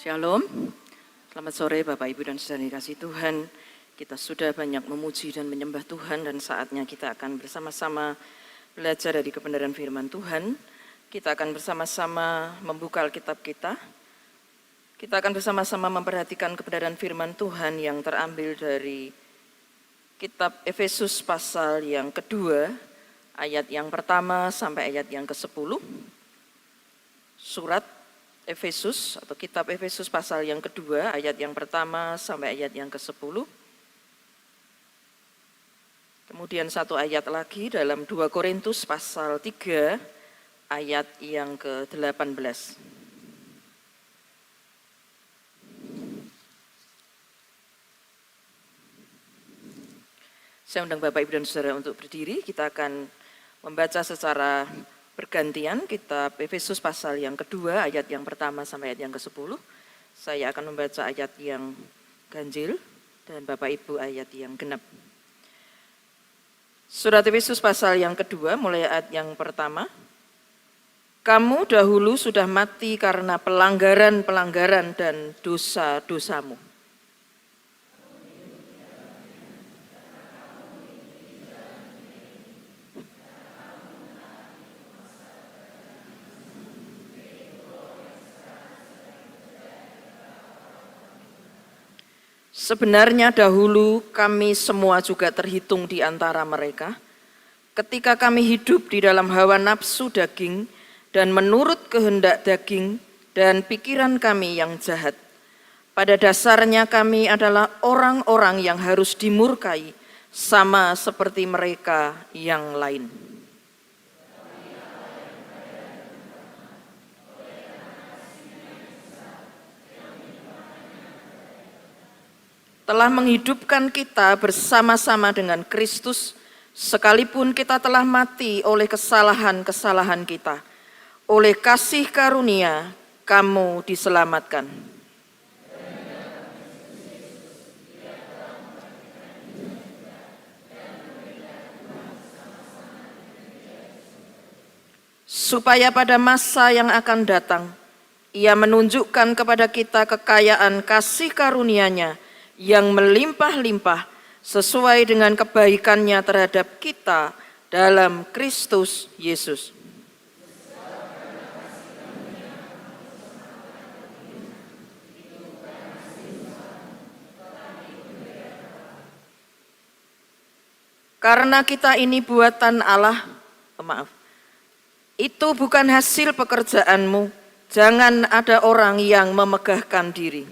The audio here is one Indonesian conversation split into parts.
Shalom, selamat sore Bapak Ibu dan Saudara dikasih Tuhan. Kita sudah banyak memuji dan menyembah Tuhan dan saatnya kita akan bersama-sama belajar dari kebenaran firman Tuhan. Kita akan bersama-sama membuka Alkitab kita. Kita akan bersama-sama memperhatikan kebenaran firman Tuhan yang terambil dari kitab Efesus pasal yang kedua, ayat yang pertama sampai ayat yang ke-10. Surat Efesus atau kitab Efesus pasal yang kedua, ayat yang pertama sampai ayat yang ke-10. Kemudian satu ayat lagi dalam 2 Korintus pasal 3, ayat yang ke-18. Saya undang Bapak Ibu dan Saudara untuk berdiri, kita akan membaca secara bergantian kitab Efesus pasal yang kedua, ayat yang pertama sampai ayat yang ke-10. Saya akan membaca ayat yang ganjil dan Bapak Ibu ayat yang genap. Surat Efesus pasal yang kedua, mulai ayat yang pertama. Kamu dahulu sudah mati karena pelanggaran-pelanggaran dan dosa-dosamu. Sebenarnya dahulu kami semua juga terhitung di antara mereka, ketika kami hidup di dalam hawa nafsu daging dan menurut kehendak daging dan pikiran kami yang jahat. Pada dasarnya kami adalah orang-orang yang harus dimurkai, sama seperti mereka yang lain. Telah menghidupkan kita bersama-sama dengan Kristus, sekalipun kita telah mati oleh kesalahan-kesalahan kita. Oleh kasih karunia, kamu diselamatkan. Supaya pada masa yang akan datang, Ia menunjukkan kepada kita kekayaan kasih karunia-Nya yang melimpah-limpah sesuai dengan kebaikan-Nya terhadap kita dalam Kristus Yesus. Karena kita ini buatan Allah, itu bukan hasil pekerjaanmu, jangan ada orang yang memegahkan diri.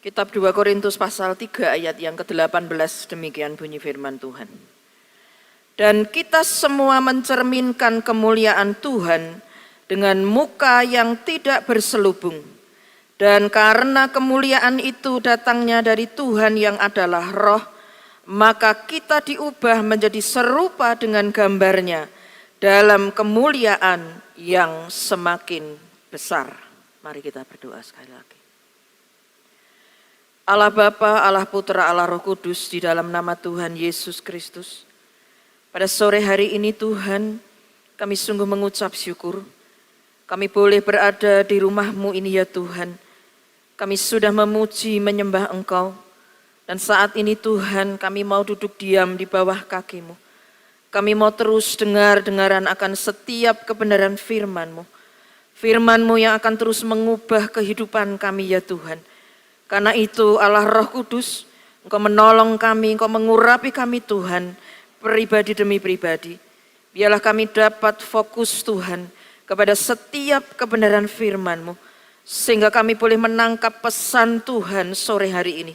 Kitab 2 Korintus pasal 3 ayat yang ke-18, demikian bunyi firman Tuhan. Dan kita semua mencerminkan kemuliaan Tuhan dengan muka yang tidak berselubung. Dan karena kemuliaan itu datangnya dari Tuhan yang adalah Roh, maka kita diubah menjadi serupa dengan gambar-Nya dalam kemuliaan yang semakin besar. Mari kita berdoa sekali lagi. Allah Bapa, Allah Putra, Allah Roh Kudus, di dalam nama Tuhan Yesus Kristus. Pada sore hari ini Tuhan, kami sungguh mengucap syukur. Kami boleh berada di rumah-Mu ini ya Tuhan. Kami sudah memuji, menyembah Engkau. Dan saat ini Tuhan, kami mau duduk diam di bawah kaki-Mu. Kami mau terus dengar-dengaran akan setiap kebenaran firman-Mu. Firman-Mu yang akan terus mengubah kehidupan kami ya Tuhan. Karena itu Allah Roh Kudus, Engkau menolong kami, Engkau mengurapi kami Tuhan, pribadi demi pribadi. Biarlah kami dapat fokus Tuhan kepada setiap kebenaran firman-Mu, sehingga kami boleh menangkap pesan Tuhan sore hari ini.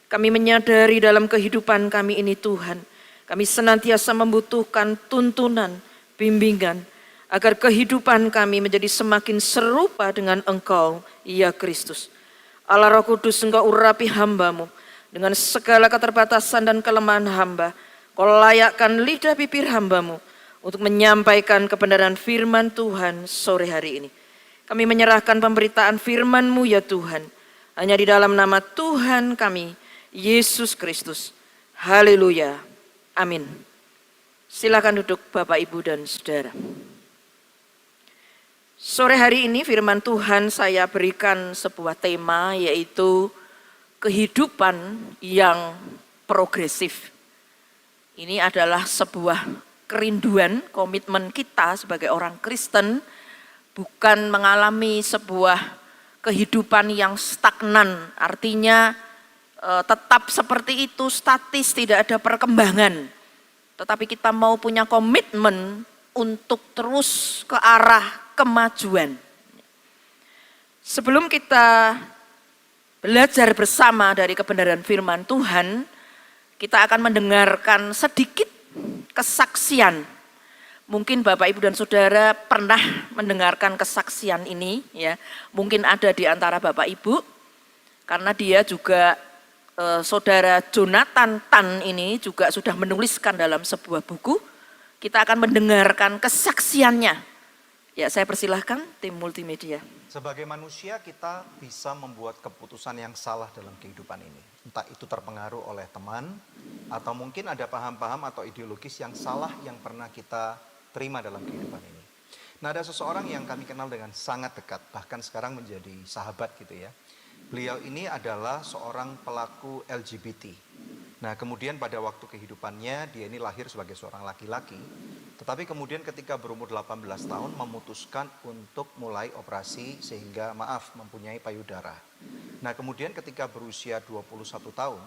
Kami menyadari dalam kehidupan kami ini Tuhan, kami senantiasa membutuhkan tuntunan, bimbingan, agar kehidupan kami menjadi semakin serupa dengan Engkau, ya Kristus. Allah Roh Kudus, Engkau urapi hamba-Mu dengan segala keterbatasan dan kelemahan hamba. Kau layakkan lidah bibir hamba-Mu untuk menyampaikan kebenaran firman Tuhan sore hari ini. Kami menyerahkan pemberitaan firman-Mu ya Tuhan. hanya di dalam nama Tuhan kami, Yesus Kristus. Haleluya. Amin. Silakan duduk Bapak, Ibu, dan Saudara. Sore hari ini firman Tuhan saya berikan sebuah tema, yaitu kehidupan yang progresif. Ini adalah sebuah kerinduan, komitmen kita sebagai orang Kristen, bukan mengalami sebuah kehidupan yang stagnan, artinya tetap seperti itu, statis, tidak ada perkembangan. Tetapi kita mau punya komitmen untuk terus ke arah kemajuan. Sebelum kita belajar bersama dari kebenaran firman Tuhan, kita akan mendengarkan sedikit kesaksian. Mungkin Bapak, Ibu, dan Saudara pernah mendengarkan kesaksian ini, ya. Mungkin ada di antara Bapak, Ibu, karena dia juga Saudara Jonathan Tan ini juga sudah menuliskan dalam sebuah buku. Kita akan mendengarkan kesaksiannya. Ya, saya persilahkan tim multimedia. Sebagai manusia kita bisa membuat keputusan yang salah dalam kehidupan ini. Entah itu terpengaruh oleh teman, atau mungkin ada paham-paham atau ideologis yang salah yang pernah kita terima dalam kehidupan ini. Nah, ada seseorang yang kami kenal dengan sangat dekat, bahkan sekarang menjadi sahabat gitu ya. Beliau ini adalah seorang pelaku LGBT. Nah, kemudian pada waktu kehidupannya dia ini lahir sebagai seorang laki-laki, tetapi kemudian ketika berumur 18 tahun memutuskan untuk mulai operasi sehingga mempunyai payudara. Nah, kemudian ketika berusia 21 tahun,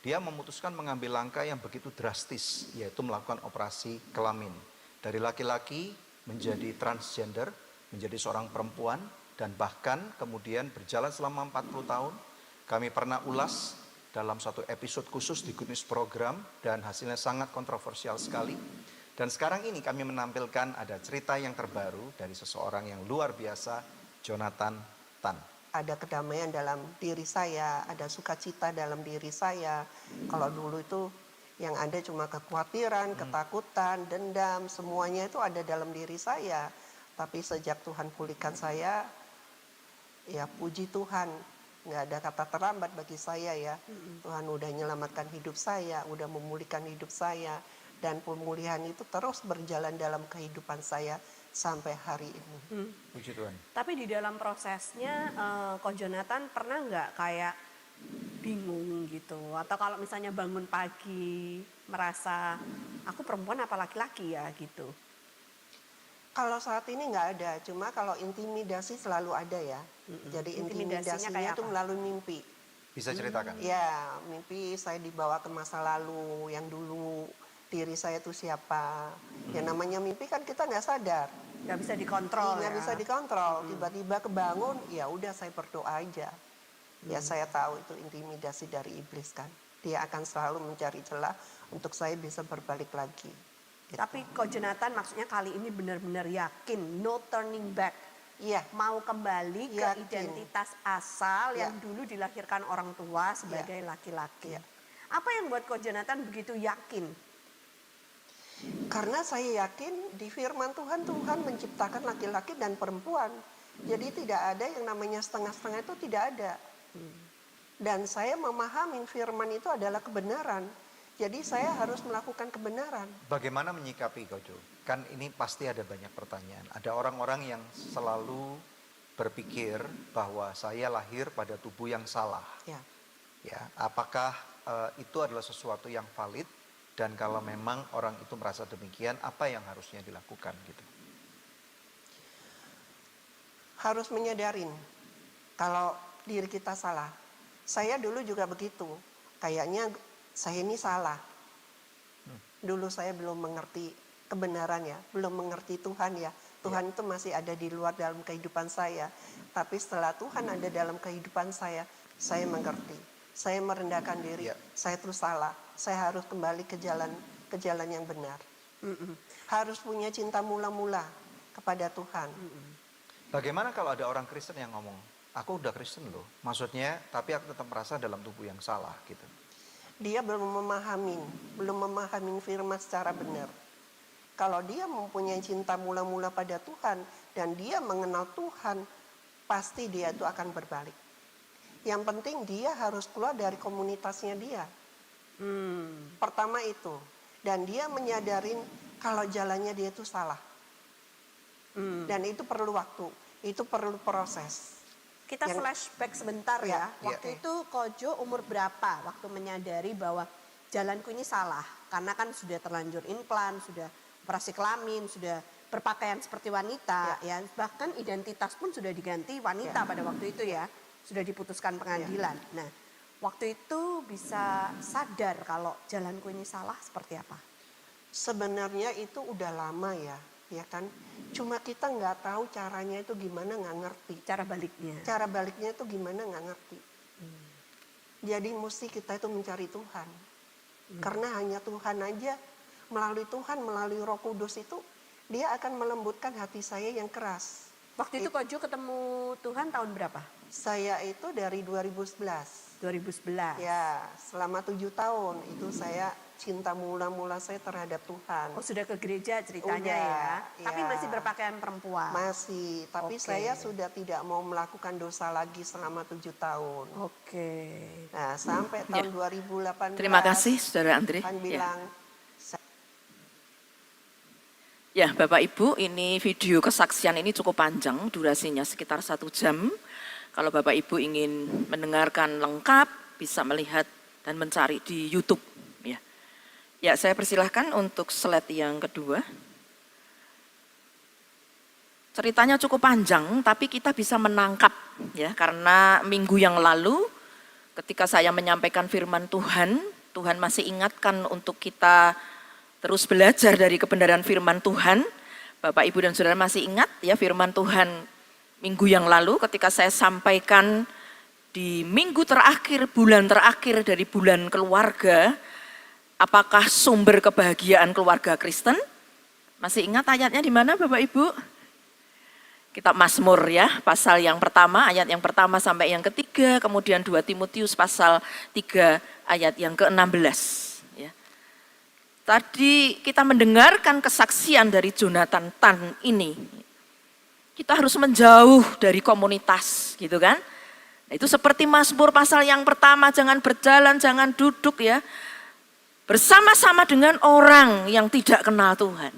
dia memutuskan mengambil langkah yang begitu drastis, yaitu melakukan operasi kelamin. Dari laki-laki menjadi transgender, menjadi seorang perempuan, dan bahkan kemudian berjalan selama 40 tahun. Kami pernah ulas dalam satu episode khusus di Good News Program, dan hasilnya sangat kontroversial sekali. Dan sekarang ini kami menampilkan ada cerita yang terbaru dari seseorang yang luar biasa, Jonathan Tan. Ada kedamaian dalam diri saya, ada sukacita dalam diri saya. Kalau dulu itu yang ada cuma kekhawatiran, ketakutan, dendam, semuanya itu ada dalam diri saya. Tapi sejak Tuhan pulihkan saya, ya puji Tuhan, nggak ada kata terlambat bagi saya ya. Tuhan udah menyelamatkan hidup saya, udah memulihkan hidup saya. Dan pemulihan itu terus berjalan dalam kehidupan saya sampai hari ini. Puji Tuhan. Tapi di dalam prosesnya, Ko Jonathan pernah nggak kayak bingung gitu? Atau kalau misalnya bangun pagi merasa aku perempuan apa laki-laki ya gitu? Kalau saat ini nggak ada, cuma kalau intimidasi selalu ada ya. Jadi intimidasinya itu melalui mimpi. Bisa ceritakan? Ya, mimpi saya dibawa ke masa lalu yang dulu diri saya itu siapa. Ya namanya mimpi kan kita nggak sadar. Nggak bisa dikontrol. Nggak bisa dikontrol. Tiba-tiba kebangun, ya udah saya berdoa aja. Ya saya tahu itu intimidasi dari iblis kan. Dia akan selalu mencari celah untuk saya bisa berbalik lagi. Gitu. Tapi Ko Jonathan maksudnya kali ini benar-benar yakin, no turning back. Iya. Mau kembali ke identitas asal yang dulu dilahirkan orang tua sebagai laki-laki. Apa yang buat Ko Jonathan begitu yakin? Karena saya yakin di firman Tuhan, Tuhan menciptakan laki-laki dan perempuan. Jadi tidak ada yang namanya setengah-setengah, itu tidak ada. Dan saya memahami firman itu adalah kebenaran. Jadi saya harus melakukan kebenaran. Bagaimana menyikapi Kojo? Kan ini pasti ada banyak pertanyaan. Ada orang-orang yang selalu berpikir bahwa saya lahir pada tubuh yang salah. Ya, apakah itu adalah sesuatu yang valid? Dan kalau memang orang itu merasa demikian, apa yang harusnya dilakukan gitu? Harus menyadarin kalau diri kita salah. Saya dulu juga begitu. Kayaknya saya ini salah. Dulu saya belum mengerti kebenaran ya, belum mengerti Tuhan ya. Tuhan itu masih ada di luar dalam kehidupan saya. Tapi setelah Tuhan ada dalam kehidupan saya mengerti. Saya merendahkan diri, saya terus salah. Saya harus kembali ke jalan yang benar. Harus punya cinta mula-mula kepada Tuhan. Bagaimana kalau ada orang Kristen yang ngomong, aku udah Kristen loh, maksudnya tapi aku tetap merasa dalam tubuh yang salah gitu. Dia belum memahami firman secara benar. Kalau dia mempunyai cinta mula-mula pada Tuhan dan dia mengenal Tuhan, pasti dia itu akan berbalik. Yang penting dia harus keluar dari komunitasnya dia. Pertama itu. Dan dia menyadarin kalau jalannya dia itu salah. Dan itu perlu waktu, itu perlu proses. Kita flashback sebentar ya. Ya, Waktu itu Kojo umur berapa waktu menyadari bahwa jalanku ini salah? Karena kan sudah terlanjur implan, sudah operasi kelamin, sudah berpakaian seperti wanita, ya. Bahkan identitas pun sudah diganti wanita pada waktu itu ya. Sudah diputuskan pengadilan. Nah, waktu itu bisa sadar kalau jalanku ini salah seperti apa? Sebenarnya itu udah lama ya kan. Cuma kita nggak tahu caranya itu gimana, nggak ngerti. Cara baliknya. Cara baliknya itu gimana, nggak ngerti. Jadi mesti kita itu mencari Tuhan. Karena hanya Tuhan aja, melalui Tuhan, melalui Roh Kudus itu, dia akan melembutkan hati saya yang keras. Waktu itu Kojo ketemu Tuhan tahun berapa? Saya itu dari 2011. 2011. Ya, selama 7 tahun itu saya cinta mula-mula saya terhadap Tuhan. Oh, sudah ke gereja ceritanya Udah, ya. Tapi ya. masih berpakaian perempuan. Masih, tapi Oke. saya sudah tidak mau melakukan dosa lagi selama 7 tahun. Oke. Nah, sampai tahun 2018. Terima kasih Saudara Andre. Tuhan Ya. bilang, Ya, Bapak Ibu, ini video kesaksian ini cukup panjang, durasinya sekitar 1 jam. Kalau Bapak Ibu ingin mendengarkan lengkap, bisa melihat dan mencari di YouTube. Ya, saya persilahkan untuk slide yang kedua. Ceritanya cukup panjang, tapi kita bisa menangkap ya, karena minggu yang lalu ketika saya menyampaikan firman Tuhan, Tuhan masih ingatkan untuk kita terus belajar dari kebenaran firman Tuhan. Bapak, Ibu, dan Saudara masih ingat ya firman Tuhan minggu yang lalu ketika saya sampaikan di minggu terakhir, bulan terakhir dari bulan keluarga, apakah sumber kebahagiaan keluarga Kristen? Masih ingat ayatnya di mana Bapak Ibu? Kitab Mazmur ya, pasal yang pertama, ayat yang pertama sampai yang ketiga, kemudian 2 Timotius pasal 3 ayat yang ke-16. Ya. Tadi kita mendengarkan kesaksian dari Jonathan Tan ini. Kita harus menjauh dari komunitas gitu kan. Nah, itu seperti Mazmur pasal yang pertama, jangan berjalan, jangan duduk ya. Bersama-sama dengan orang yang tidak kenal Tuhan.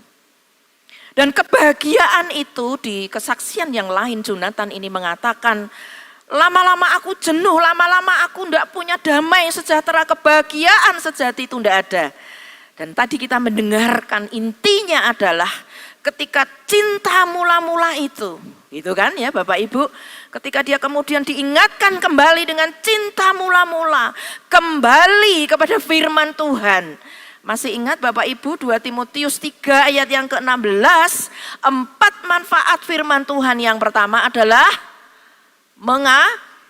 Dan kebahagiaan itu di kesaksian yang lain Jonathan ini mengatakan, lama-lama aku jenuh, lama-lama aku tidak punya damai sejahtera, kebahagiaan sejati itu tidak ada. Dan tadi kita mendengarkan intinya adalah ketika cinta mula-mula itu kan ya Bapak Ibu, ketika dia kemudian diingatkan kembali dengan cinta mula-mula, kembali kepada firman Tuhan. Masih ingat Bapak Ibu 2 Timotius 3 ayat yang ke-16, 4 manfaat firman Tuhan. Yang pertama adalah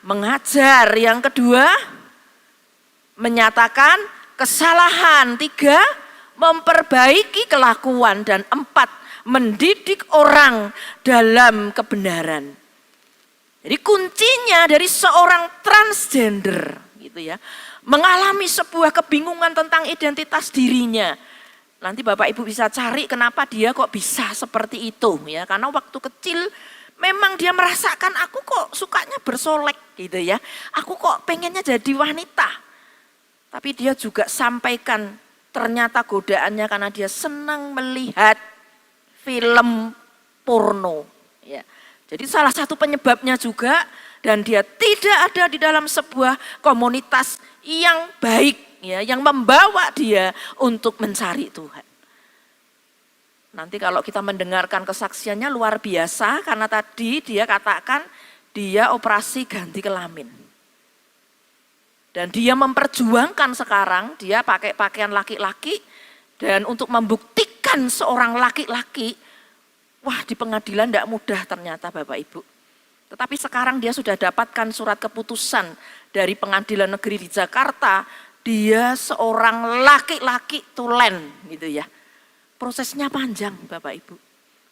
mengajar, yang kedua menyatakan kesalahan, 3 memperbaiki kelakuan, dan 4 mendidik orang dalam kebenaran. Jadi kuncinya dari seorang transgender gitu ya, mengalami sebuah kebingungan tentang identitas dirinya. Nanti Bapak Ibu bisa cari kenapa dia kok bisa seperti itu ya, karena waktu kecil memang dia merasakan aku kok sukanya bersolek gitu ya. Aku kok pengennya jadi wanita. Tapi dia juga sampaikan ternyata godaannya karena dia senang melihat film porno. Ya. Jadi salah satu penyebabnya juga, dan dia tidak ada di dalam sebuah komunitas yang baik, ya, yang membawa dia untuk mencari Tuhan. Nanti kalau kita mendengarkan kesaksiannya luar biasa, karena tadi dia katakan dia operasi ganti kelamin. Dan dia memperjuangkan sekarang, dia pakai pakaian laki-laki, dan untuk membuktikan seorang laki-laki, wah di pengadilan tidak mudah ternyata Bapak Ibu. Tetapi sekarang dia sudah dapatkan surat keputusan dari pengadilan negeri di Jakarta, dia seorang laki-laki tulen gitu ya. Prosesnya panjang Bapak Ibu.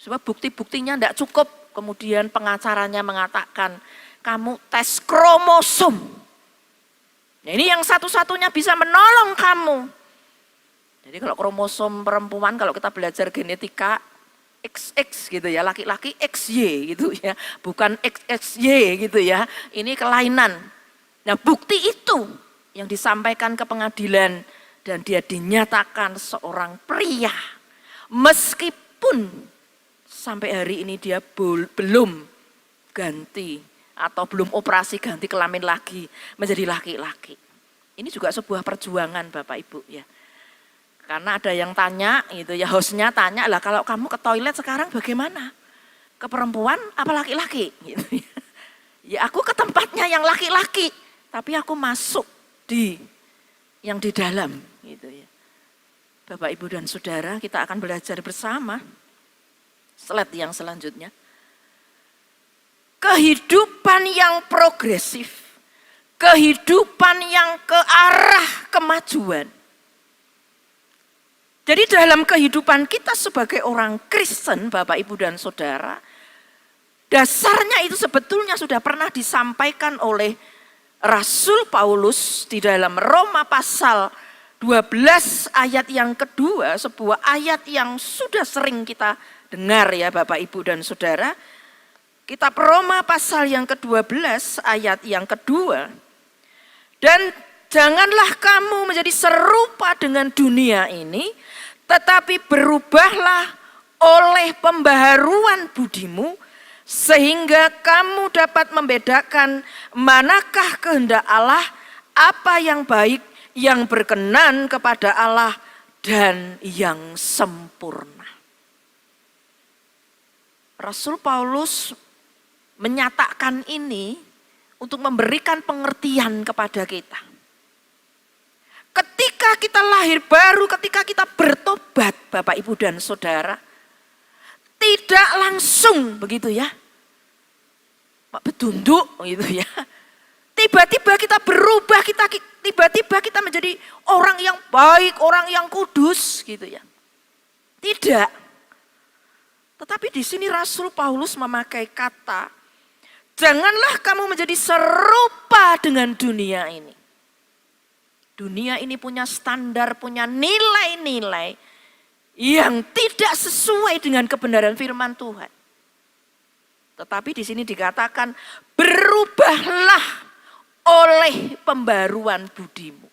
Sebab bukti-buktinya tidak cukup, kemudian pengacaranya mengatakan, kamu tes kromosom. Nah, ini yang satu-satunya bisa menolong kamu. Jadi kalau kromosom perempuan, kalau kita belajar genetika, XX gitu ya, laki-laki XY gitu ya, bukan XXY gitu ya, ini kelainan. Nah, bukti itu yang disampaikan ke pengadilan dan dia dinyatakan seorang pria. Meskipun sampai hari ini dia belum ganti atau belum operasi ganti kelamin lagi menjadi laki-laki. Ini juga sebuah perjuangan Bapak Ibu ya. Karena ada yang tanya gitu ya, hostnya tanya lah, kalau kamu ke toilet sekarang bagaimana? Ke perempuan apa laki-laki? Gitu ya. Ya aku ke tempatnya yang laki-laki, tapi aku masuk yang di dalam gitu ya. Bapak Ibu dan Saudara, kita akan belajar bersama. Slide yang selanjutnya. Kehidupan yang progresif, kehidupan yang ke arah kemajuan. Jadi dalam kehidupan kita sebagai orang Kristen, Bapak Ibu dan Saudara, dasarnya itu sebetulnya sudah pernah disampaikan oleh Rasul Paulus di dalam Roma pasal 12 ayat yang kedua, sebuah ayat yang sudah sering kita dengar ya Bapak Ibu dan Saudara. Kitab Roma pasal yang ke-12 ayat yang kedua. Dan janganlah kamu menjadi serupa dengan dunia ini, tetapi berubahlah oleh pembaharuan budimu, sehingga kamu dapat membedakan manakah kehendak Allah, apa yang baik, yang berkenan kepada Allah, dan yang sempurna. Rasul Paulus menyatakan ini untuk memberikan pengertian kepada kita. Ketika kita lahir baru, ketika kita bertobat, Bapak Ibu dan Saudara, tidak langsung begitu ya, Pak betunduk gitu ya. Tiba-tiba kita berubah, tiba-tiba kita menjadi orang yang baik, orang yang kudus gitu ya. Tidak. Tetapi di sini Rasul Paulus memakai kata, janganlah kamu menjadi serupa dengan dunia ini. Dunia ini punya standar, punya nilai-nilai yang tidak sesuai dengan kebenaran firman Tuhan. Tetapi di sini dikatakan berubahlah oleh pembaruan budimu.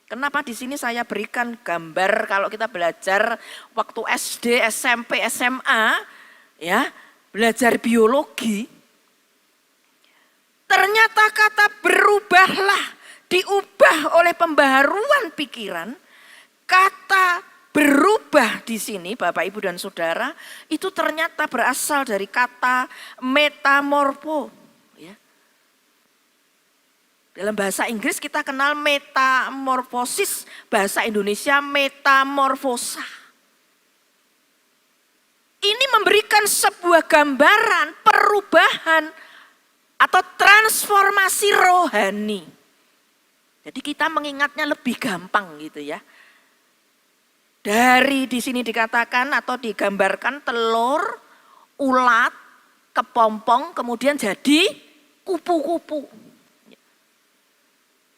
Kenapa di sini saya berikan gambar kalau kita belajar waktu SD, SMP, SMA, ya, belajar biologi. Ternyata kata berubahlah diubah oleh pembaharuan pikiran. Kata berubah di sini Bapak Ibu dan Saudara itu ternyata berasal dari kata metamorfo. Ya. Dalam bahasa Inggris kita kenal metamorfosis, bahasa Indonesia metamorfosa. Ini memberikan sebuah gambaran perubahan atau transformasi rohani. Jadi kita mengingatnya lebih gampang gitu ya. Dari di sini dikatakan atau digambarkan telur, ulat, kepompong, kemudian jadi kupu-kupu.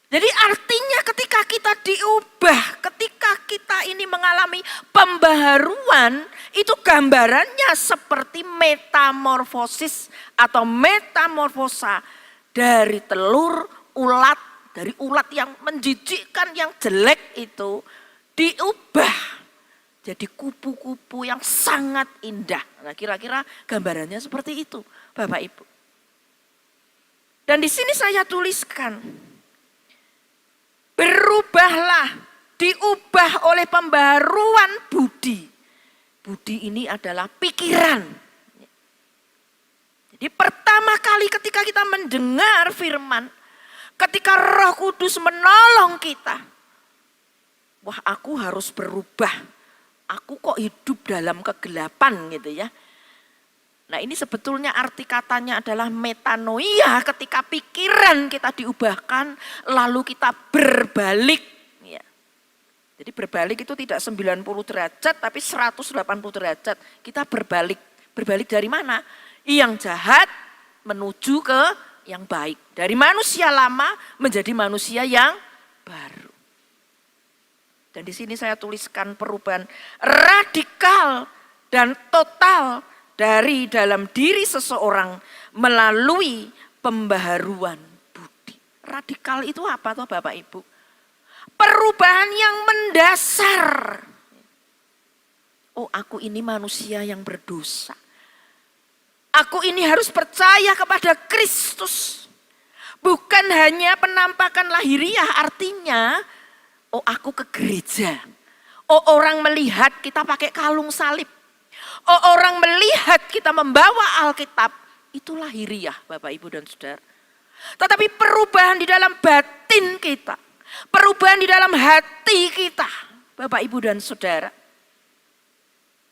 Jadi artinya ketika kita diubah, ketika kita ini mengalami pembaharuan, itu gambarannya seperti metamorfosis atau metamorfosa dari telur, ulat, dari ulat yang menjijikkan, yang jelek itu diubah jadi kupu-kupu yang sangat indah. Nah, kira-kira gambarannya seperti itu, Bapak Ibu. Dan di sini saya tuliskan, berubahlah, diubah oleh pembaharuan budi. Budi ini adalah pikiran. Jadi pertama kali ketika kita mendengar firman, ketika Roh Kudus menolong kita, wah aku harus berubah, aku kok hidup dalam kegelapan gitu ya. Nah ini sebetulnya arti katanya adalah metanoia, ketika pikiran kita diubahkan lalu kita berbalik. Ya. Jadi berbalik itu tidak 90 derajat tapi 180 derajat, kita berbalik. Berbalik dari mana? Yang jahat menuju ke yang baik. Dari manusia lama menjadi manusia yang baru. Dan di sini saya tuliskan perubahan radikal dan total dari dalam diri seseorang melalui pembaharuan budi. Radikal itu apa toh Bapak Ibu? Perubahan yang mendasar. Oh, aku ini manusia yang berdosa. Aku ini harus percaya kepada Kristus. Bukan hanya penampakan lahiriah, artinya, oh aku ke gereja. Oh orang melihat kita pakai kalung salib. Oh orang melihat kita membawa Alkitab. Itu lahiriah Bapak Ibu dan Saudara. Tetapi perubahan di dalam batin kita. Perubahan di dalam hati kita. Bapak Ibu dan Saudara.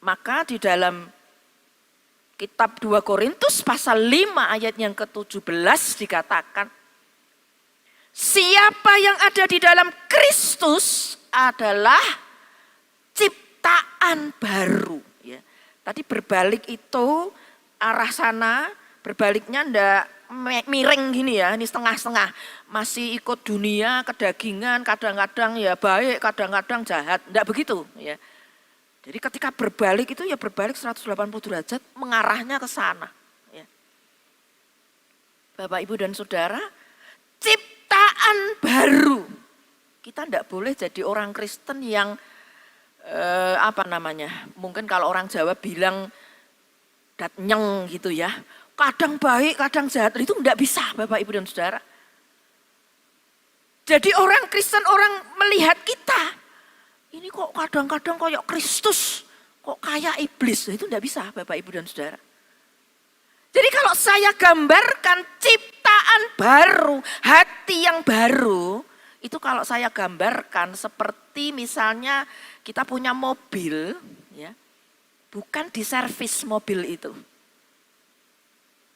Maka di dalam kitab 2 Korintus pasal 5 ayat yang ke-17 dikatakan. Siapa yang ada di dalam Kristus adalah ciptaan baru. Ya. Tadi berbalik itu arah sana, berbaliknya ndak miring gini ya, ini setengah-setengah. Masih ikut dunia, kedagingan, kadang-kadang ya baik, kadang-kadang jahat. Ndak begitu ya. Jadi ketika berbalik itu ya berbalik 180 derajat mengarahnya ke sana. Ya. Bapak, Ibu dan Saudara, ciptaan baru. Kita ndak boleh jadi orang Kristen yang mungkin kalau orang Jawa bilang datnyeng gitu ya. Kadang baik, kadang jahat, itu enggak bisa Bapak, Ibu dan Saudara. Jadi orang Kristen, orang melihat kita, ini kok kadang-kadang kayak Kristus, kok kayak iblis, itu enggak bisa Bapak, Ibu dan Saudara. Jadi kalau saya gambarkan ciptaan baru, hati yang baru, itu kalau saya gambarkan seperti misalnya kita punya mobil, ya, bukan diservis mobil itu.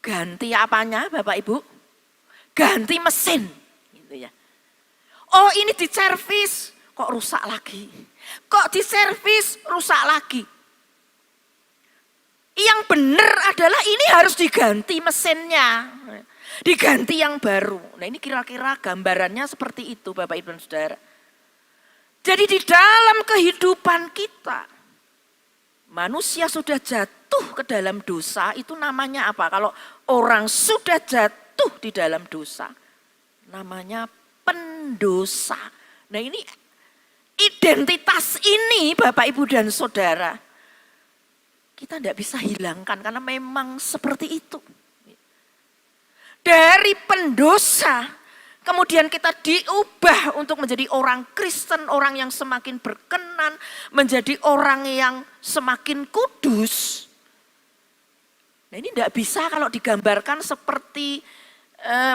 Ganti apanya Bapak Ibu? Ganti mesin. Gitu ya. Oh ini diservis, kok rusak lagi. Kok diservis, rusak lagi. Yang benar adalah ini harus diganti mesinnya. Diganti yang baru. Nah ini kira-kira gambarannya seperti itu Bapak Ibu dan Saudara. Jadi di dalam kehidupan kita, manusia sudah jatuh ke dalam dosa, itu namanya apa? Kalau orang sudah jatuh di dalam dosa, namanya pendosa. Nah ini identitas ini Bapak, Ibu dan Saudara, kita tidak bisa hilangkan karena memang seperti itu. Dari pendosa, kemudian kita diubah untuk menjadi orang Kristen, orang yang semakin berkenan, menjadi orang yang semakin kudus. Nah ini tidak bisa kalau digambarkan seperti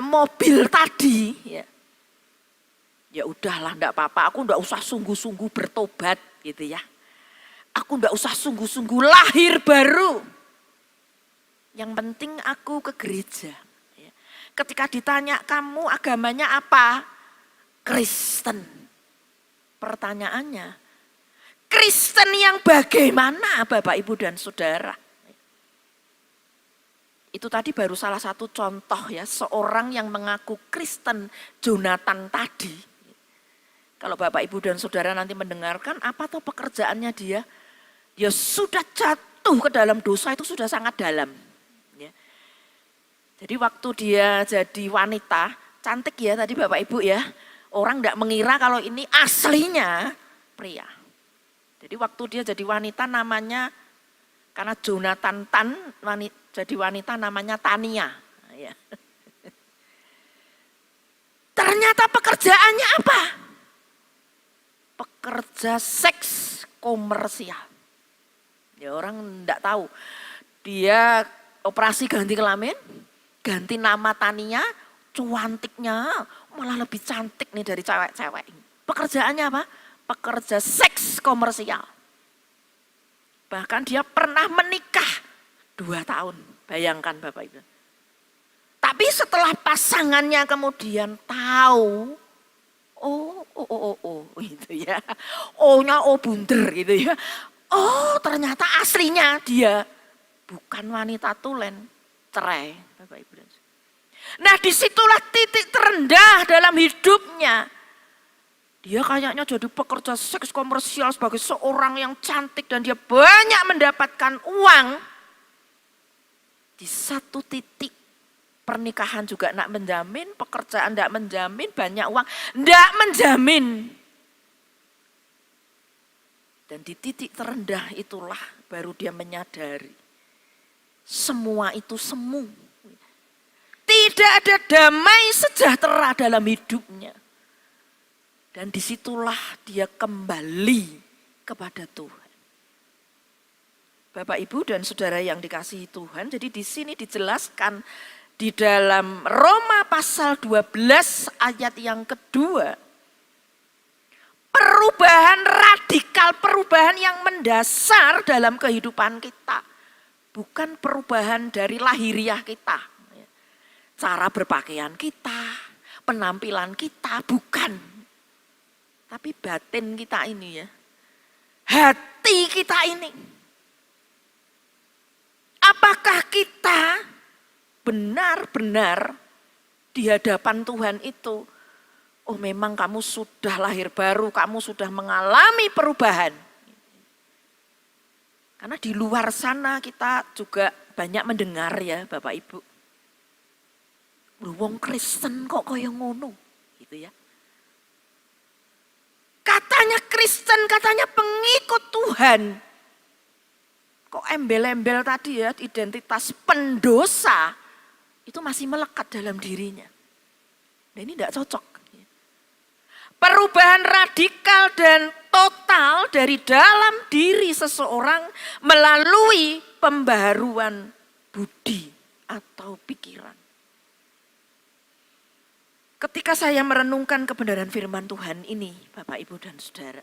mobil tadi. Ya udahlah, tidak apa-apa, aku tidak usah sungguh-sungguh bertobat gitu ya. Aku tidak usah sungguh-sungguh lahir baru. Yang penting aku ke gereja. Ketika ditanya kamu agamanya apa? Kristen. Pertanyaannya, Kristen yang bagaimana Bapak, Ibu dan Saudara? Itu tadi baru salah satu contoh ya, seorang yang mengaku Kristen, Jonathan tadi. Kalau Bapak, Ibu dan Saudara nanti mendengarkan, apa tuh pekerjaannya dia? Ya sudah jatuh ke dalam dosa itu sudah sangat dalam. Jadi waktu dia jadi wanita, cantik ya tadi Bapak Ibu ya. Orang tidak mengira kalau ini aslinya pria. Jadi waktu dia jadi wanita namanya, karena Jonathan Tan, jadi wanita namanya Tania. Ya. Ternyata pekerjaannya apa? Pekerja seks komersial. Ya orang tidak tahu. Dia operasi ganti kelamin, ganti nama Tania, cuantiknya malah lebih cantik nih dari cewek-cewek. Pekerjaannya apa? Pekerja seks komersial. Bahkan dia pernah menikah 2 tahun, bayangkan Bapak Ibu. Tapi setelah pasangannya kemudian tahu, gitu ya. O-nya bunder gitu ya. Oh ternyata aslinya dia bukan wanita tulen, cerai Bapak Ibu dan Saudara. Nah disitulah titik terendah dalam hidupnya. Dia kayaknya jadi pekerja seks komersial sebagai seorang yang cantik dan dia banyak mendapatkan uang. Di satu titik pernikahan juga enggak menjamin, pekerjaan enggak menjamin, banyak uang enggak menjamin. Dan di titik terendah itulah baru dia menyadari semua itu semu. Tidak ada damai sejahtera dalam hidupnya. Dan disitulah dia kembali kepada Tuhan. Bapak, Ibu, dan saudara yang dikasihi Tuhan, jadi di sini dijelaskan di dalam Roma pasal 12 ayat yang kedua, perubahan radikal, perubahan yang mendasar dalam kehidupan kita. Bukan perubahan dari lahiriah kita. Cara berpakaian kita, penampilan kita, bukan. Tapi batin kita ini ya. Hati kita ini. Apakah kita benar-benar di hadapan Tuhan itu, oh memang kamu sudah lahir baru, kamu sudah mengalami perubahan. Karena di luar sana kita juga banyak mendengar ya Bapak Ibu. Wong Kristen kok kaya ngono, gitu ya. Katanya Kristen, katanya pengikut Tuhan. Kok embel-embel tadi ya, identitas pendosa, itu masih melekat dalam dirinya. Nah ini tidak cocok. Perubahan radikal dan total dari dalam diri seseorang melalui pembaharuan budi atau pikiran. Ketika saya merenungkan kebenaran firman Tuhan ini, Bapak, Ibu, dan Saudara.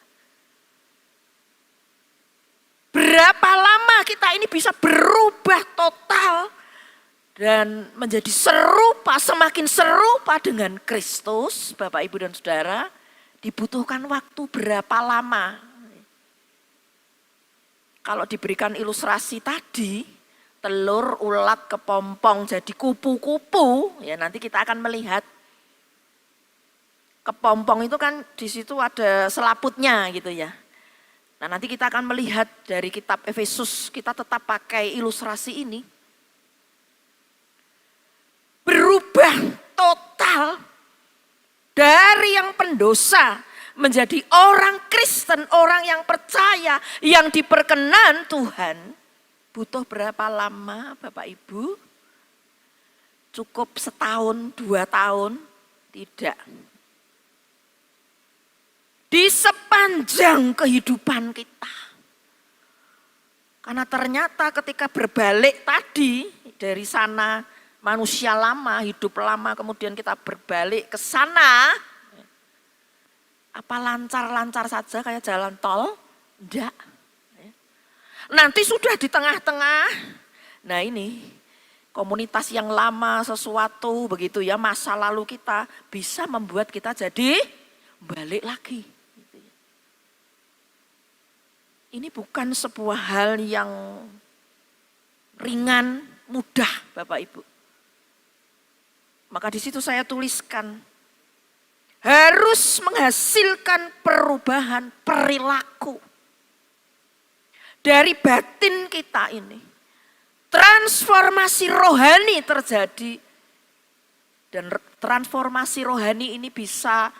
Berapa lama kita ini bisa berubah total dan menjadi serupa, semakin serupa dengan Kristus, Bapak, Ibu, dan Saudara. Dibutuhkan waktu berapa lama? Kalau diberikan ilustrasi tadi, telur, ulat, kepompong jadi kupu-kupu, ya nanti kita akan melihat. Kepompong itu kan di situ ada selaputnya gitu ya. Nah nanti kita akan melihat dari kitab Efesus, kita tetap pakai ilustrasi ini. Berubah total. Dari yang pendosa menjadi orang Kristen, orang yang percaya, yang diperkenan Tuhan. Butuh berapa lama Bapak Ibu? Cukup setahun, 2 tahun? Tidak. Di sepanjang kehidupan kita. Karena ternyata ketika berbalik tadi dari sana, manusia lama, hidup lama, kemudian kita berbalik ke sana. Apa lancar-lancar saja kayak jalan tol? Enggak. Nanti sudah di tengah-tengah. Nah ini, komunitas yang lama, sesuatu begitu ya, masa lalu kita bisa membuat kita jadi balik lagi. Ini bukan sebuah hal yang ringan, mudah Bapak Ibu. Maka di situ saya tuliskan, harus menghasilkan perubahan perilaku. Dari batin kita ini, transformasi rohani terjadi. Dan transformasi rohani ini bisa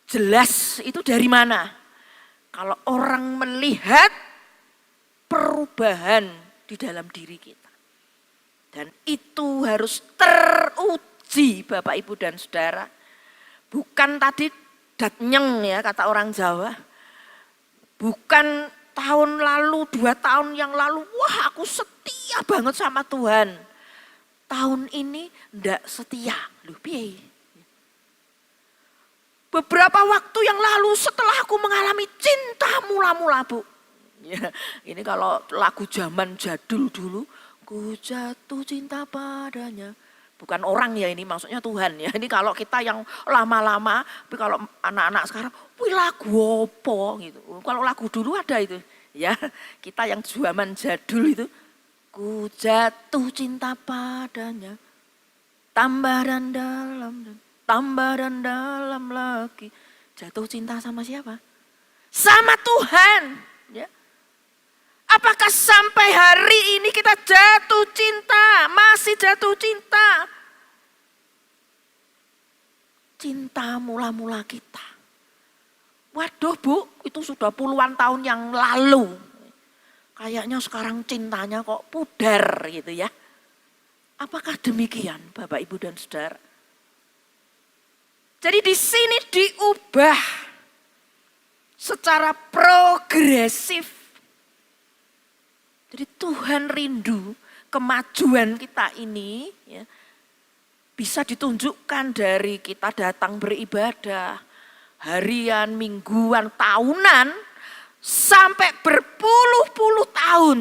jelas itu dari mana? Kalau orang melihat perubahan di dalam diri kita. Dan itu harus teruji Bapak, Ibu, dan Saudara. Bukan tadi datnyeng ya kata orang Jawa. Bukan tahun lalu, 2 tahun yang lalu, wah aku setia banget sama Tuhan. Tahun ini enggak setia. Loh piye? Beberapa waktu yang lalu setelah aku mengalami cinta mula-mula Bu. Ya, ini kalau lagu zaman jadul dulu, ku jatuh cinta padanya. Bukan orang ya ini, maksudnya Tuhan ya. Ini kalau kita yang lama-lama, tapi kalau anak-anak sekarang, wih lagu apa gitu. Kalau lagu dulu ada itu, ya kita yang zaman jadul itu, ku jatuh cinta padanya, tambah dan dalam lagi. Jatuh cinta sama siapa? Sama Tuhan. Ya. Apakah sampai hari ini kita jatuh cinta, masih jatuh cinta? Cinta mula-mula kita. Waduh Bu, itu sudah puluhan tahun yang lalu. Kayaknya sekarang cintanya kok pudar gitu ya. Apakah demikian Bapak Ibu dan Saudara? Jadi di sini diubah secara progresif. Jadi Tuhan rindu kemajuan kita ini ya, bisa ditunjukkan dari kita datang beribadah, harian, mingguan, tahunan, sampai berpuluh-puluh tahun.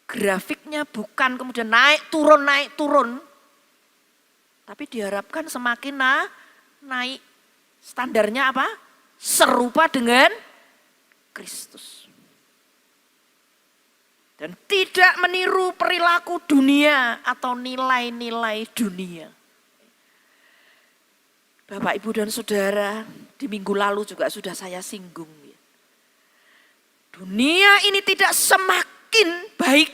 Grafiknya bukan kemudian naik turun, tapi diharapkan semakin naik. Standarnya apa? Serupa dengan Kristus. Dan tidak meniru perilaku dunia atau nilai-nilai dunia. Bapak, Ibu, dan Saudara, di minggu lalu juga sudah saya singgung. Dunia ini tidak semakin baik.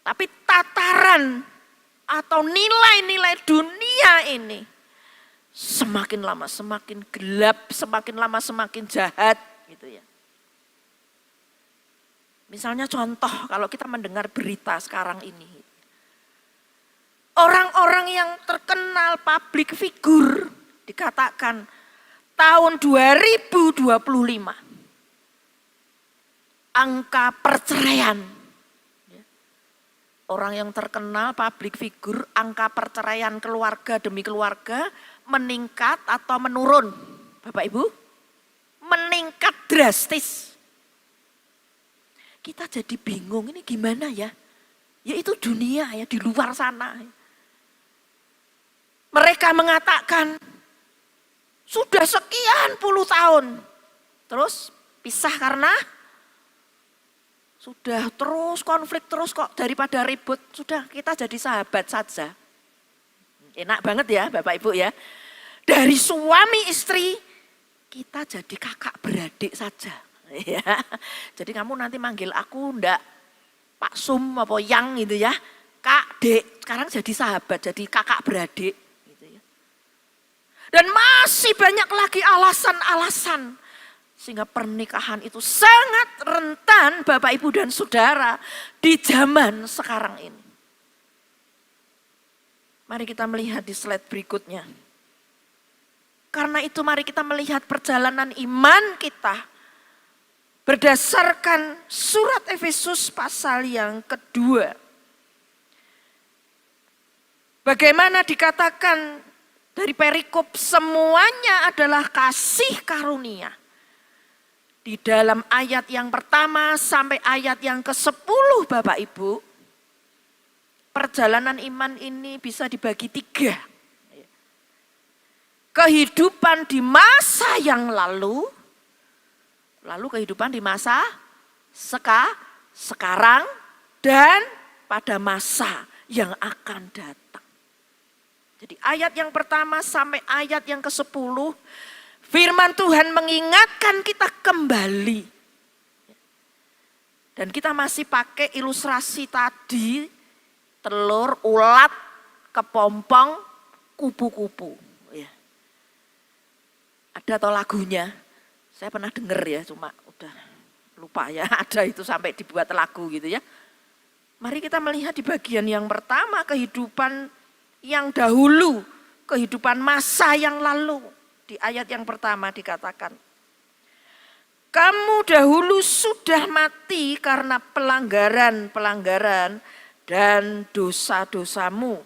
Tapi tataran atau nilai-nilai dunia ini semakin lama semakin gelap, semakin lama semakin jahat gitu ya. Misalnya contoh kalau kita mendengar berita sekarang ini. Orang-orang yang terkenal public figure dikatakan tahun 2025 angka perceraian. Orang yang terkenal public figure, angka perceraian keluarga demi keluarga meningkat atau menurun. Bapak Ibu, meningkat drastis. Kita jadi bingung ini gimana ya? Ya itu dunia ya, di luar sana. Mereka mengatakan sudah sekian puluh tahun. Terus pisah karena sudah terus konflik terus kok, daripada ribut, sudah kita jadi sahabat saja. Enak banget ya Bapak Ibu ya. Dari suami istri kita jadi kakak beradik saja. Ya. Jadi kamu nanti manggil aku ndak Pak Sum apa Yang gitu ya. Kak, Dek, sekarang jadi sahabat, jadi kakak beradik. Gitu ya. Dan masih banyak lagi alasan-alasan. Sehingga pernikahan itu sangat rentan Bapak, Ibu, dan Saudara di zaman sekarang ini. Mari kita melihat di slide berikutnya. Karena itu mari kita melihat perjalanan iman kita berdasarkan surat Efesus pasal yang kedua. Bagaimana dikatakan dari perikop semuanya adalah kasih karunia. Di dalam ayat yang pertama sampai ayat yang ke-10 Bapak Ibu, perjalanan iman ini bisa dibagi 3. Kehidupan di masa yang lalu kehidupan di masa sekarang, dan pada masa yang akan datang. Jadi ayat yang pertama sampai ayat yang ke-10, firman Tuhan mengingatkan kita kembali. Dan kita masih pakai ilustrasi tadi, telur, ulat, kepompong, kupu-kupu. Ya. Ada atau lagunya? Saya pernah dengar ya, cuma udah lupa ya, ada itu sampai dibuat lagu gitu ya. Mari kita melihat di bagian yang pertama, kehidupan yang dahulu, kehidupan masa yang lalu. Di ayat yang pertama dikatakan, kamu dahulu sudah mati karena pelanggaran-pelanggaran dan dosa-dosamu.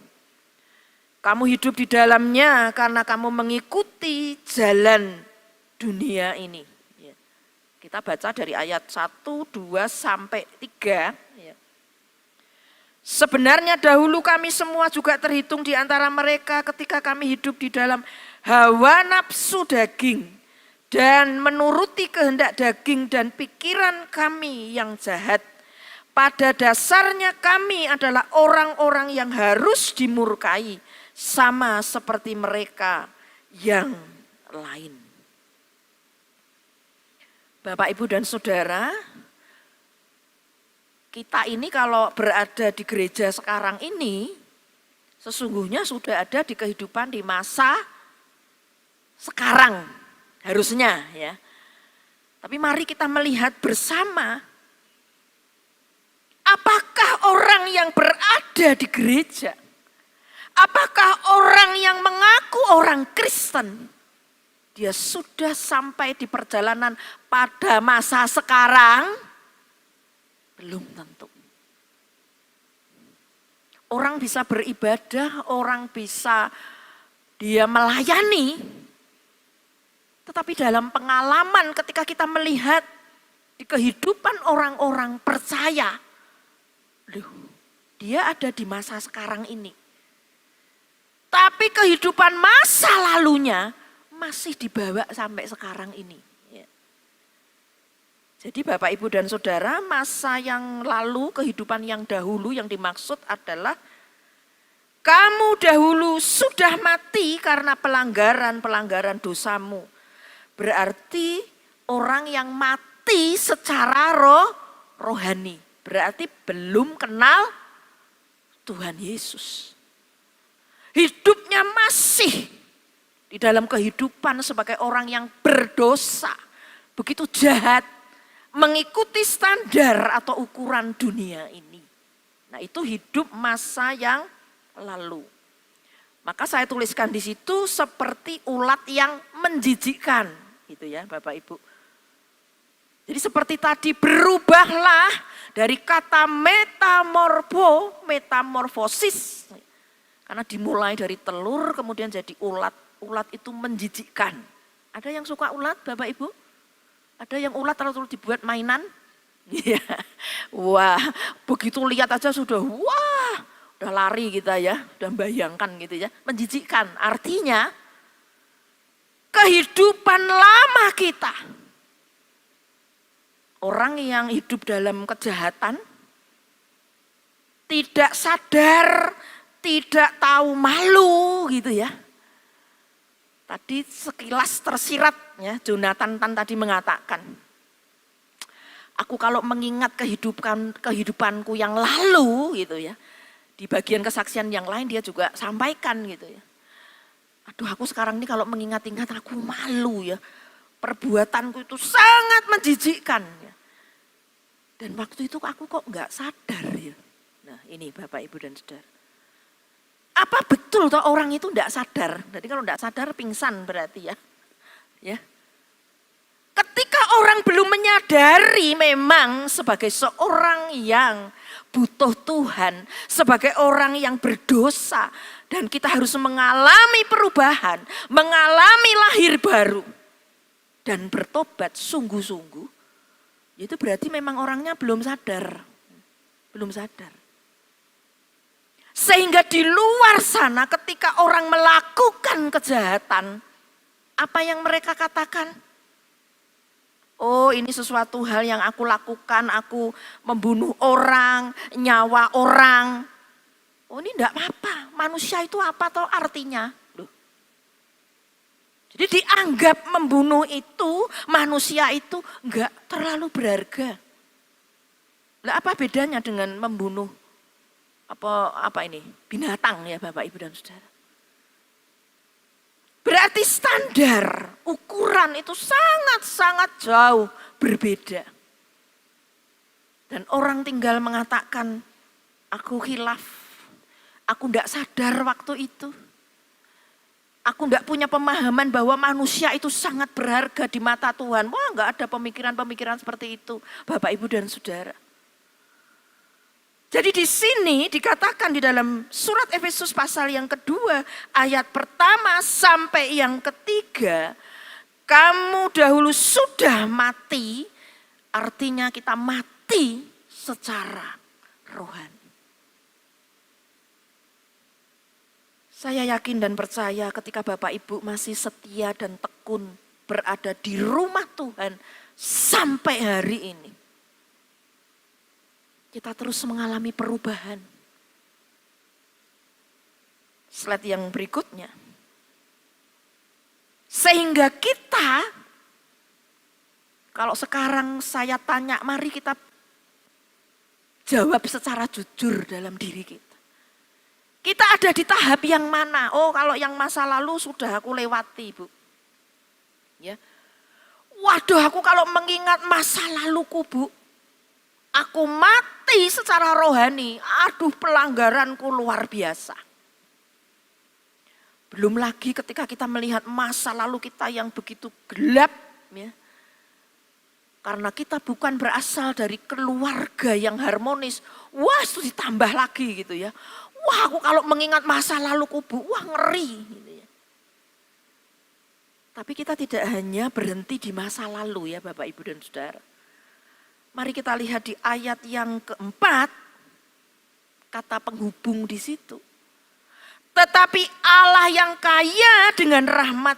Kamu hidup di dalamnya karena kamu mengikuti jalan dunia ini. Kita baca dari ayat 1, 2, sampai 3. Sebenarnya dahulu kami semua juga terhitung di antara mereka ketika kami hidup di dalam hawa nafsu daging dan menuruti kehendak daging dan pikiran kami yang jahat. Pada dasarnya kami adalah orang-orang yang harus dimurkai sama seperti mereka yang lain. Bapak, Ibu, dan Saudara, kita ini kalau berada di gereja sekarang ini, sesungguhnya sudah ada di kehidupan di masa sekarang, harusnya ya. Tapi mari kita melihat bersama, apakah orang yang berada di gereja, apakah orang yang mengaku orang Kristen, dia sudah sampai di perjalanan pada masa sekarang? Belum tentu. Orang bisa beribadah, orang bisa dia melayani, tetapi dalam pengalaman ketika kita melihat di kehidupan orang-orang percaya, dia ada di masa sekarang ini. Tapi kehidupan masa lalunya masih dibawa sampai sekarang ini. Jadi Bapak, Ibu, dan Saudara, masa yang lalu, kehidupan yang dahulu yang dimaksud adalah kamu dahulu sudah mati karena pelanggaran dosamu. Berarti orang yang mati secara rohani. Berarti belum kenal Tuhan Yesus. Hidupnya masih di dalam kehidupan sebagai orang yang berdosa. Begitu jahat. Mengikuti standar atau ukuran dunia ini. Nah, itu hidup masa yang lalu. Maka saya tuliskan di situ seperti ulat yang menjijikkan, gitu ya, Bapak Ibu. Jadi seperti tadi, berubahlah dari kata metamorfosis. Karena dimulai dari telur kemudian jadi ulat. Ulat itu menjijikkan. Ada yang suka ulat, Bapak Ibu? Ada yang ulat lalu dibuat mainan? Iya. Wah, begitu lihat aja sudah udah lari kita ya, udah bayangkan gitu ya. Menjijikkan, artinya kehidupan lama kita. Orang yang hidup dalam kejahatan, tidak sadar, tidak tahu malu gitu ya. Tadi sekilas tersirat ya, Jonathan tadi mengatakan, aku kalau mengingat kehidupanku yang lalu gitu ya, di bagian kesaksian yang lain dia juga sampaikan gitu ya. Aduh, aku sekarang ini kalau mengingat-ingat aku malu ya, perbuatanku itu sangat menjijikkan ya. Dan waktu itu aku kok nggak sadar ya. Nah ini Bapak, Ibu, dan Saudara. Apa betul toh orang itu tidak sadar? Jadi kalau tidak sadar pingsan berarti ya. Ya. Ketika orang belum menyadari memang sebagai seorang yang butuh Tuhan, sebagai orang yang berdosa, dan kita harus mengalami perubahan, mengalami lahir baru, dan bertobat sungguh-sungguh, itu berarti memang orangnya belum sadar. Belum sadar. Sehingga di luar sana ketika orang melakukan kejahatan, apa yang mereka katakan? Oh, ini sesuatu hal yang aku lakukan, aku membunuh orang, nyawa orang. Oh, ini enggak apa-apa, manusia itu apa toh artinya? Loh. Jadi dianggap membunuh itu, manusia itu enggak terlalu berharga. Lah apa bedanya dengan membunuh apa ini binatang ya Bapak, Ibu, dan Saudara. Berarti standar ukuran itu sangat-sangat jauh berbeda. Dan orang tinggal mengatakan aku khilaf, aku tidak sadar waktu itu. Aku tidak punya pemahaman bahwa manusia itu sangat berharga di mata Tuhan. Wah, enggak ada pemikiran-pemikiran seperti itu Bapak, Ibu, dan Saudara. Jadi di sini dikatakan di dalam surat Efesus pasal yang kedua, ayat pertama sampai yang ketiga, kamu dahulu sudah mati, artinya kita mati secara rohani. Saya yakin dan percaya ketika Bapak Ibu masih setia dan tekun berada di rumah Tuhan sampai hari ini, kita terus mengalami perubahan. Slide yang berikutnya. Sehingga kita Kalau sekarang saya tanya, mari kita jawab secara jujur dalam diri kita. Kita ada di tahap yang mana? Oh, kalau yang masa lalu sudah aku lewati, Bu. Ya. Waduh, aku kalau mengingat masa laluku, Bu, aku mati secara rohani. Aduh, pelanggaranku luar biasa. Belum lagi ketika kita melihat masa lalu kita yang begitu gelap, ya. Karena kita bukan berasal dari keluarga yang harmonis. Wah, itu ditambah lagi gitu ya. Wah, aku kalau mengingat masa laluku, Bu, wah ngeri gitu ya. Tapi kita tidak hanya berhenti di masa lalu ya Bapak, Ibu, dan Saudara. Mari kita lihat di ayat yang keempat, kata penghubung di situ. Tetapi Allah yang kaya dengan rahmat,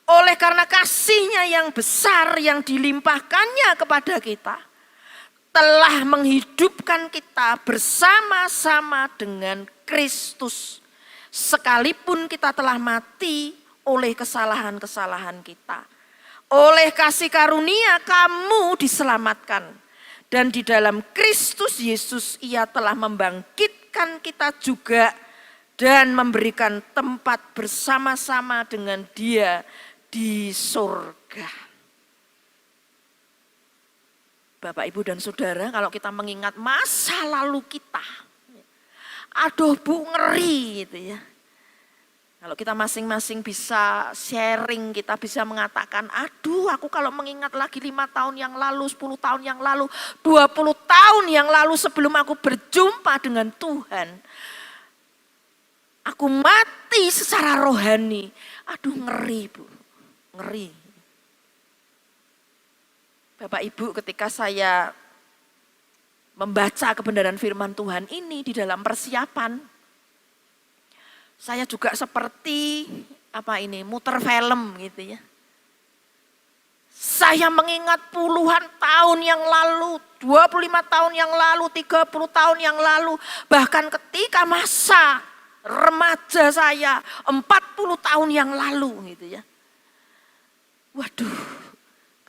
oleh karena kasih-Nya yang besar yang dilimpahkannya kepada kita, telah menghidupkan kita bersama-sama dengan Kristus. Sekalipun kita telah mati oleh kesalahan-kesalahan kita. Oleh kasih karunia kamu diselamatkan. Dan di dalam Kristus Yesus Ia telah membangkitkan kita juga dan memberikan tempat bersama-sama dengan Dia di surga. Bapak, Ibu, dan Saudara, kalau kita mengingat masa lalu kita, aduh Bu, ngeri gitu ya. Kalau kita masing-masing bisa sharing, kita bisa mengatakan, aduh aku kalau mengingat lagi 5 tahun yang lalu, 10 tahun yang lalu, 20 tahun yang lalu sebelum aku berjumpa dengan Tuhan, aku mati secara rohani. Aduh ngeri Bu, ngeri. Bapak Ibu, ketika saya membaca kebenaran firman Tuhan ini di dalam persiapan, saya juga seperti muter film gitu ya. Saya mengingat puluhan tahun yang lalu, 25 tahun yang lalu, 30 tahun yang lalu, bahkan ketika masa remaja saya 40 tahun yang lalu gitu ya. Waduh,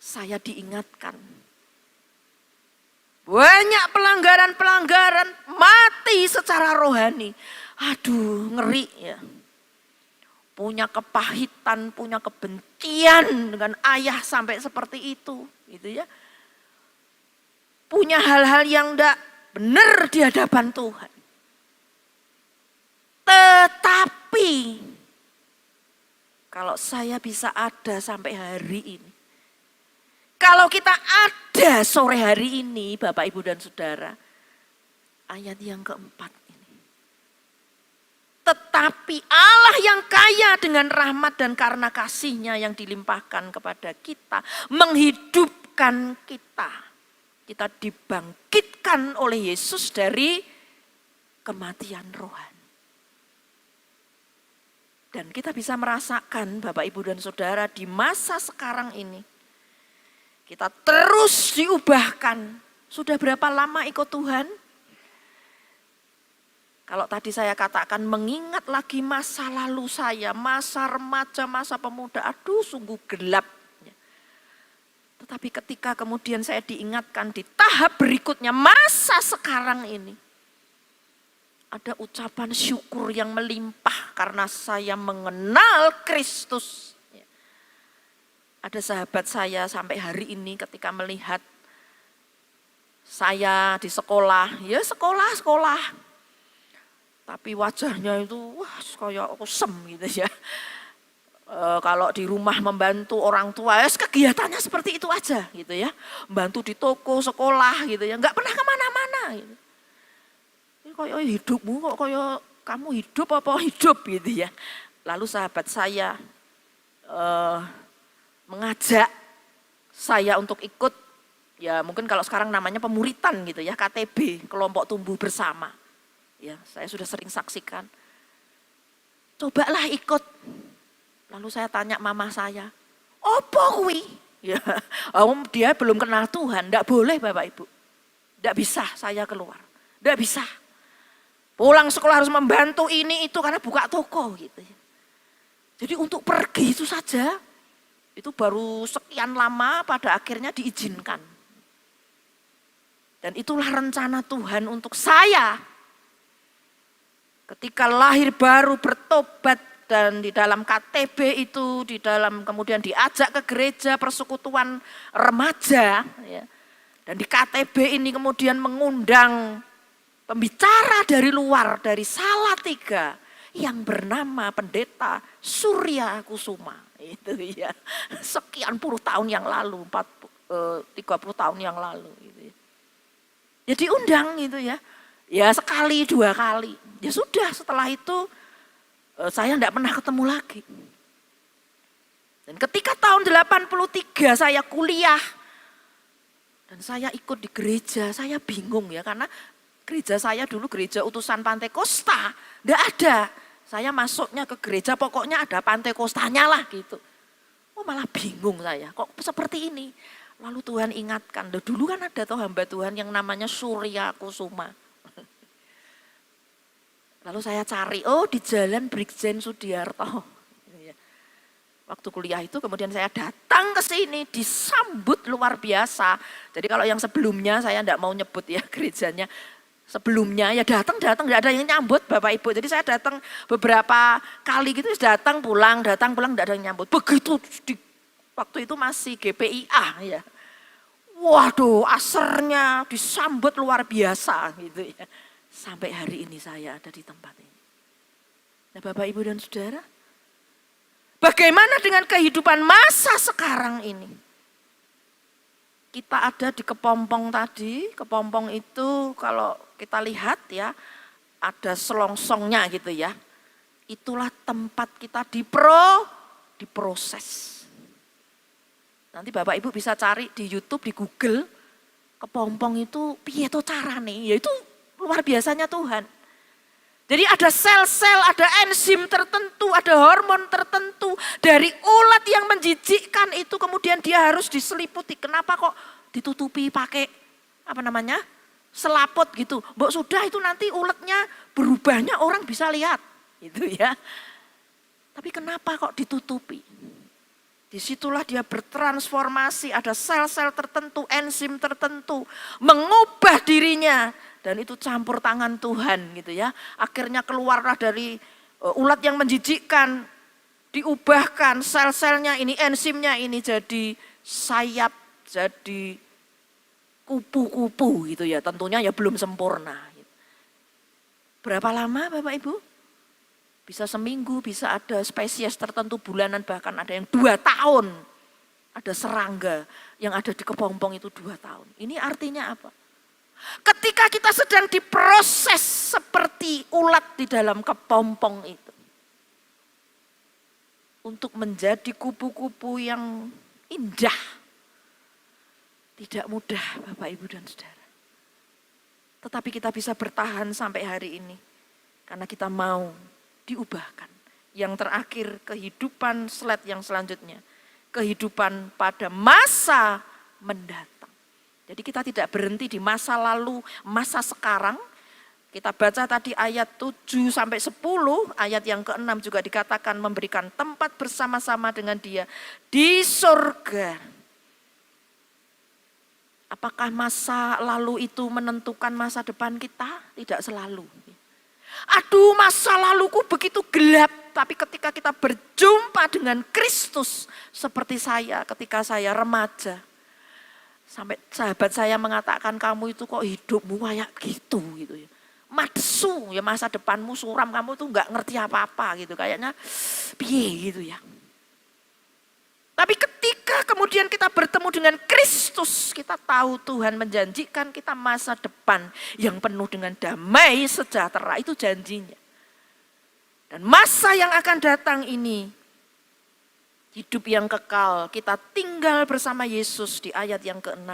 saya diingatkan. Banyak pelanggaran-pelanggaran, mati secara rohani. Aduh, ngeri ya. Punya kepahitan, punya kebencian dengan ayah sampai seperti itu, gitu ya. Punya hal-hal yang enggak benar di hadapan Tuhan. Tetapi kalau saya bisa ada sampai hari ini, kalau kita ada sore hari ini, Bapak, Ibu, dan Saudara, ayat yang keempat ini. Tetapi Allah yang kaya dengan rahmat dan karena kasih-Nya yang dilimpahkan kepada kita, menghidupkan kita. Kita dibangkitkan oleh Yesus dari kematian rohani. Dan kita bisa merasakan, Bapak, Ibu, dan Saudara, di masa sekarang ini, kita terus diubahkan. Sudah berapa lama ikut Tuhan? Kalau tadi saya katakan mengingat lagi masa lalu saya, masa remaja, masa pemuda, aduh sungguh gelap. Tetapi ketika kemudian saya diingatkan di tahap berikutnya, masa sekarang ini, ada ucapan syukur yang melimpah karena saya mengenal Kristus. Ada sahabat saya sampai hari ini ketika melihat saya di sekolah, ya sekolah. Tapi wajahnya itu wah kayak kusem gitu ya. Kalau di rumah membantu orang tua, ya kegiatannya seperti itu aja gitu ya. Membantu di toko, sekolah gitu ya, nggak pernah kemana-mana gitu. Ini kayak hidupmu kok kayak kamu hidup apa hidup gitu ya. Lalu sahabat saya mengajak saya untuk ikut, ya mungkin kalau sekarang namanya pemuritan gitu ya, KTB, kelompok tumbuh bersama. Ya, saya sudah sering saksikan. Cobalah ikut. Lalu saya tanya mama saya, "Opo kuwi?" Ya, dia belum kenal Tuhan, enggak boleh Bapak Ibu. Enggak bisa saya keluar. Enggak bisa. Pulang sekolah harus membantu ini itu karena buka toko gitu ya. Jadi untuk pergi itu saja Itu baru sekian lama pada akhirnya diizinkan. Dan itulah rencana Tuhan untuk saya. Ketika lahir baru bertobat dan di dalam KTB itu, di dalam kemudian diajak ke gereja persekutuan remaja. Ya. Dan di KTB ini kemudian mengundang pembicara dari luar, dari Salatiga yang bernama Pendeta Surya Kusuma. Itu ya, sekian puluh tahun yang lalu, 30 tahun yang lalu. Gitu ya. Ya diundang gitu ya, ya sekali 2 kali. Ya sudah setelah itu saya tidak pernah ketemu lagi. Dan ketika tahun 83 saya kuliah, dan saya ikut di gereja, saya bingung ya karena gereja saya dulu gereja utusan Pantekosta, tidak ada. Saya masuknya ke gereja pokoknya ada Pantekostanya lah gitu. Oh malah bingung saya, kok seperti ini. Lalu Tuhan ingatkan, dulu kan ada tuh hamba Tuhan yang namanya Surya Kusuma. Lalu saya cari, oh di Jalan Brigjen Sudiarto. Waktu kuliah itu kemudian saya datang ke sini, disambut luar biasa. Jadi kalau yang sebelumnya saya tidak mau nyebut ya gerejanya. Sebelumnya ya datang nggak ada yang nyambut Bapak Ibu. Jadi saya datang beberapa kali gitu, datang pulang nggak ada yang nyambut. Begitu waktu itu masih GPIA ya. Waduh, asernya disambut luar biasa gitu ya. Sampai hari ini saya ada di tempat ini. Nah Bapak Ibu dan Saudara, bagaimana dengan kehidupan masa sekarang ini? Kita ada di Kepompong tadi, Kepompong itu kalau kita lihat ya, ada selongsongnya gitu ya. Itulah tempat kita diproses. Nanti Bapak Ibu bisa cari di YouTube, di Google, Kepompong itu piye to carane, ya itu luar biasanya Tuhan. Jadi ada sel-sel, ada enzim tertentu, ada hormon tertentu dari ulat yang menjijikkan itu kemudian dia harus diseliputi. Kenapa kok ditutupi pakai selaput gitu. Mbok sudah itu nanti ulatnya berubahnya orang bisa lihat gitu ya. Tapi kenapa kok ditutupi? Disitulah dia bertransformasi, ada sel-sel tertentu, enzim tertentu, mengubah dirinya. Dan itu campur tangan Tuhan gitu ya. Akhirnya keluarlah dari ulat yang menjijikkan, diubahkan sel-selnya ini, enzimnya ini jadi sayap, jadi kupu-kupu gitu ya. Tentunya ya belum sempurna. Berapa lama Bapak Ibu? Bisa seminggu, bisa ada spesies tertentu bulanan, bahkan ada yang 2 tahun. Ada serangga yang ada di Kepompong itu 2 tahun. Ini artinya apa? Ketika kita sedang diproses seperti ulat di dalam kepompong itu. Untuk menjadi kupu-kupu yang indah. Tidak mudah Bapak Ibu dan Saudara. Tetapi kita bisa bertahan sampai hari ini. Karena kita mau diubahkan. Yang terakhir kehidupan slide yang selanjutnya. Kehidupan pada masa mendatang. Jadi kita tidak berhenti di masa lalu, masa sekarang. Kita baca tadi ayat 7 sampai 10, ayat yang ke-6 juga dikatakan memberikan tempat bersama-sama dengan Dia di surga. Apakah masa lalu itu menentukan masa depan kita? Tidak selalu. Aduh, masa laluku begitu gelap, tapi ketika kita berjumpa dengan Kristus seperti saya ketika saya remaja. Sampai sahabat saya mengatakan kamu itu kok hidupmu kayak gitu ya. Matsu ya, masa depanmu suram, kamu tuh nggak ngerti apa-apa gitu, kayaknya piye gitu ya. Tapi ketika kemudian kita bertemu dengan Kristus, kita tahu Tuhan menjanjikan kita masa depan yang penuh dengan damai sejahtera, itu janjinya. Dan masa yang akan datang ini, hidup yang kekal, kita tinggal bersama Yesus di ayat yang ke-6.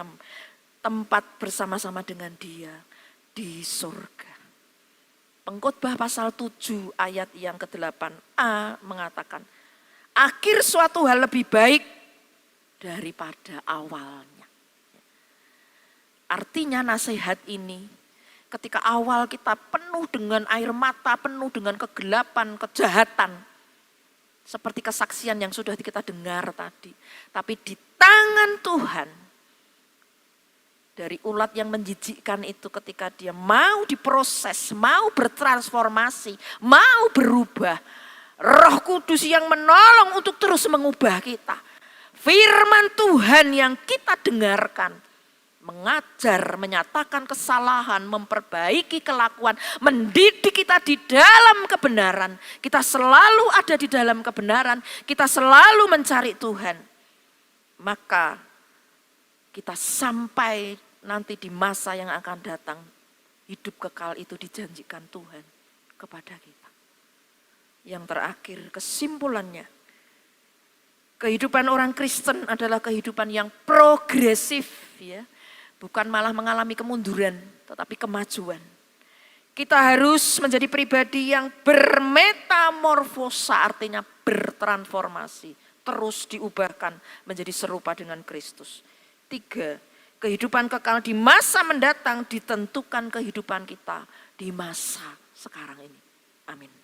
Tempat bersama-sama dengan Dia di surga. Pengkhotbah pasal 7 ayat yang ke-8a mengatakan, akhir suatu hal lebih baik daripada awalnya. Artinya nasihat ini, ketika awal kita penuh dengan air mata, penuh dengan kegelapan, kejahatan, Seperti kesaksian yang sudah kita dengar tadi. Tapi di tangan Tuhan, dari ulat yang menjijikkan itu ketika dia mau diproses, mau bertransformasi, mau berubah. Roh Kudus yang menolong untuk terus mengubah kita. Firman Tuhan yang kita dengarkan, mengajar, menyatakan kesalahan, memperbaiki kelakuan, mendidik kita di dalam kebenaran. Kita selalu ada di dalam kebenaran, kita selalu mencari Tuhan. Maka kita sampai nanti di masa yang akan datang, hidup kekal itu dijanjikan Tuhan kepada kita. Yang terakhir, kesimpulannya, kehidupan orang Kristen adalah kehidupan yang progresif, ya. Bukan malah mengalami kemunduran, tetapi kemajuan. Kita harus menjadi pribadi yang bermetamorfosa, artinya bertransformasi, terus diubahkan menjadi serupa dengan Kristus. 3, kehidupan kekal di masa mendatang ditentukan kehidupan kita di masa sekarang ini. Amin.